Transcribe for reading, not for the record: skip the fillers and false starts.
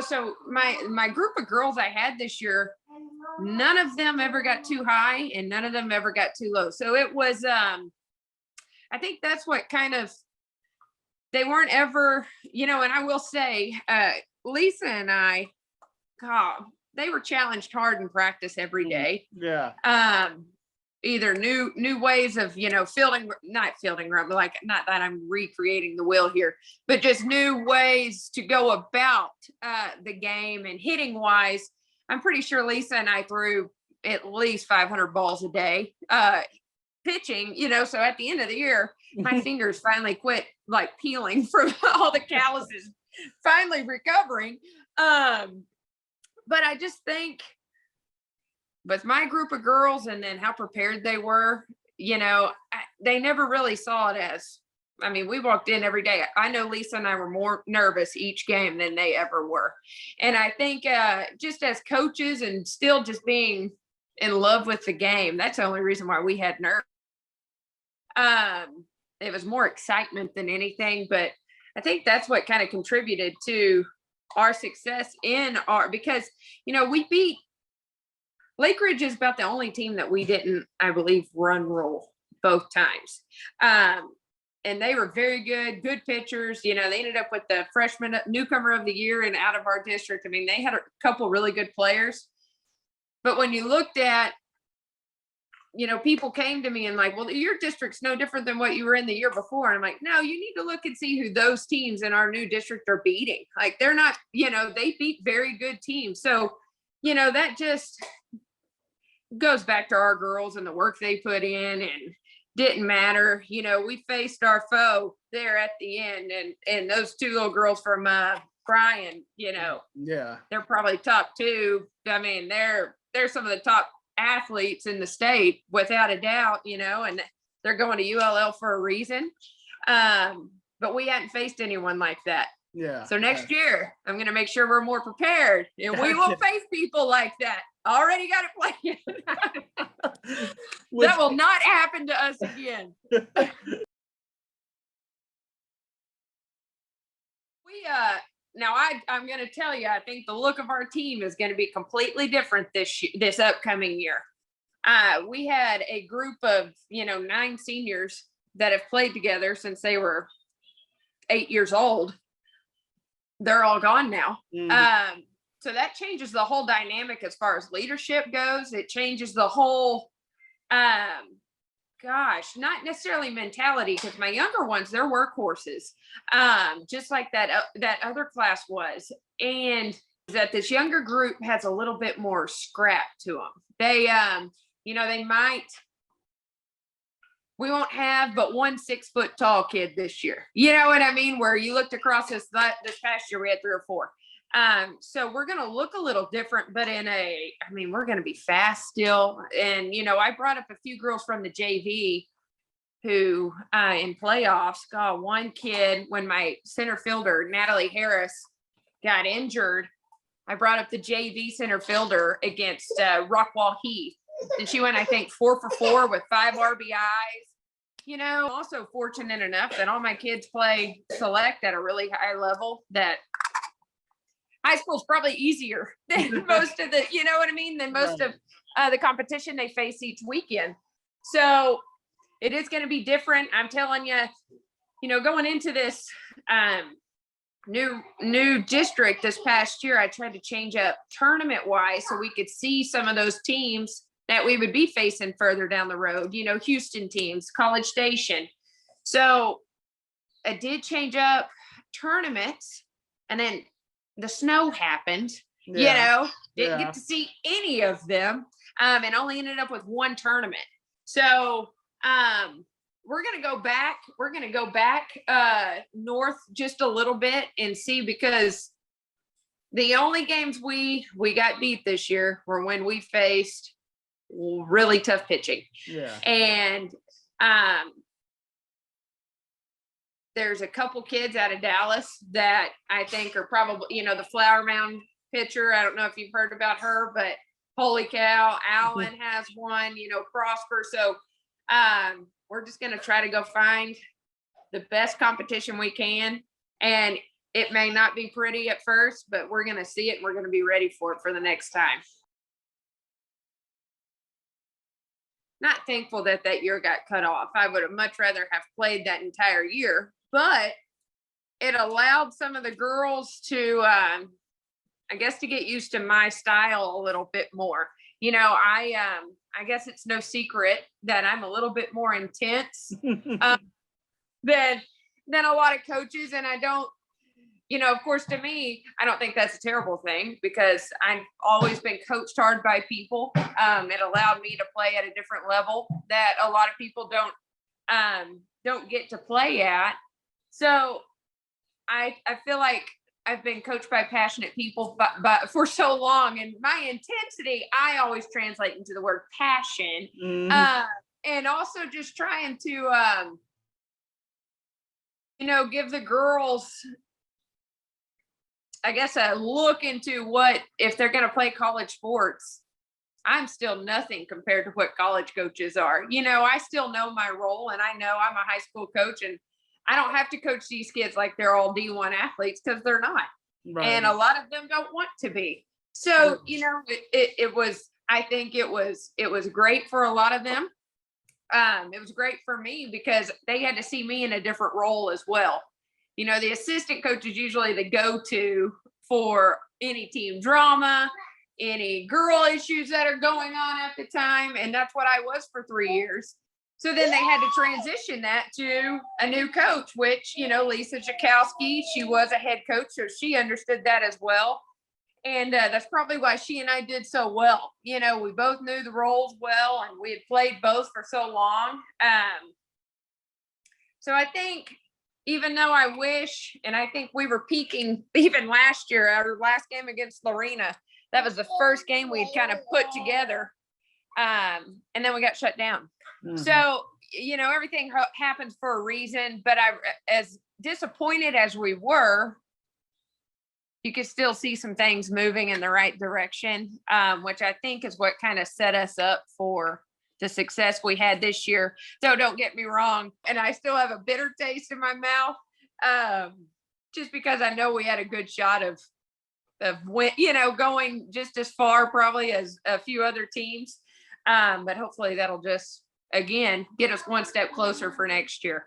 so my group of girls I had this year, none of them ever got too high and none of them ever got too low. So it was, I think that's what kind of, they weren't ever, and I will say, Lisa and I, God, they were challenged hard in practice every day. Yeah. Either new ways of, not fielding run, like, not that I'm recreating the wheel here, but just new ways to go about the game. And hitting wise, I'm pretty sure Lisa and I threw at least 500 balls a day pitching, so at the end of the year, my fingers finally quit like peeling from all the calluses, finally recovering. But I just think with my group of girls and then how prepared they were, they never really saw it as, we walked in every day. I know Lisa and I were more nervous each game than they ever were. And I think just as coaches and still just being in love with the game, that's the only reason why we had nerves. It was more excitement than anything, but I think that's what kind of contributed to our success because, we beat Lake Ridge is about the only team that we didn't, I believe, run rule both times. And they were very good pitchers. They ended up with the freshman newcomer of the year and out of our district. They had a couple really good players. But when you looked at, people came to me and like, well, your district's no different than what you were in the year before. And I'm like, no, you need to look and see who those teams in our new district are beating. Like, they're not, they beat very good teams. So, that just goes back to our girls and the work they put in, and didn't matter. We faced our foe there at the end, and those two little girls from Bryan, Yeah. they're probably top two. They're some of the top athletes in the state without a doubt, and they're going to ULL for a reason. But we hadn't faced anyone like that. Yeah. So next year, I'm going to make sure we're more prepared, and we won't face people like that. Already got it planned. That will not happen to us again. I'm going to tell you, I think the look of our team is going to be completely different this upcoming year. We had a group of, 9 seniors that have played together since they were 8 years old. They're all gone now. So that changes the whole dynamic as far as leadership goes. It changes the whole, not necessarily mentality, because my younger ones, they're workhorses, just like that other class was. And that this younger group has a little bit more scrap to them. They, they might, we won't have but one 6 foot tall kid this year. You know what I mean? Where you looked across this past year, we had 3 or 4. So we're going to look a little different, but we're going to be fast still. And, I brought up a few girls from the JV who, in playoffs, one kid, when my center fielder, Natalie Harris, got injured, I brought up the JV center fielder against Rockwall Heath. And she went, I think, 4 for 4 with 5 RBIs. Also fortunate enough that all my kids play select at a really high level, that high school is probably easier than most of the, than most of the competition they face each weekend. So it is going to be different. I'm telling you, going into this new district this past year, I tried to change up tournament wise so we could see some of those teams that we would be facing further down the road, Houston teams, College Station. So I did change up tournaments, and then the snow happened, didn't get to see any of them, and only ended up with one tournament. So we're going to go back. We're going to go back north just a little bit and see, because the only games we got beat this year were when we faced really tough pitching. Yeah. And there's a couple kids out of Dallas that I think are probably, the Flower Mound pitcher. I don't know if you've heard about her, but holy cow, Allen has one, Prosper. So we're just going to try to go find the best competition we can. And It may not be pretty at first, but we're going to see it and we're going to be ready for it for the next time. Not thankful that that year got cut off. I would have much rather have played that entire year, but it allowed some of the girls to, I guess, to get used to my style a little bit more. You know, I guess it's no secret that I'm a little bit more intense than a lot of coaches, and I don't. You know, of course, to me, I don't think that's a terrible thing because I've always been coached hard by people. It allowed me to play at a different level that a lot of people don't get to play at. So I feel like I've been coached by passionate people but for so long, and my intensity I always translate into the word passion, and also just trying to you know, give the girls, I guess, a look into what if they're going to play college sports. I'm still nothing compared to what college coaches are. You know, I still know my role, and I know I'm a high school coach, and I don't have to coach these kids like they're all D1 athletes because they're not. Right. And a lot of them don't want to be. So, you know, it was, I think it was great for a lot of them. It was great for me because they had to see me in a different role as well. You know, the assistant coach is usually the go-to for any team drama, any girl issues that are going on at the time. And that's what I was for 3 years. So then they had to transition that to a new coach, which, you know, Lisa Jakowski, she was a head coach, so she understood that as well. And that's probably why she and I did so well. You know, we both knew the roles well, and we had played both for so long. So I think, even though I wish, and I think we were peaking even last year, our last game against Lorena, that was the first game we had kind of put together. And then we got shut down. So, you know, everything happens for a reason, but as disappointed as we were, you could still see some things moving in the right direction, which I think is what kind of set us up for the success we had this year. So don't get me wrong. And I still have a bitter taste in my mouth, just because I know we had a good shot of you know, going just as far probably as a few other teams. But hopefully that'll just, again, get us one step closer for next year.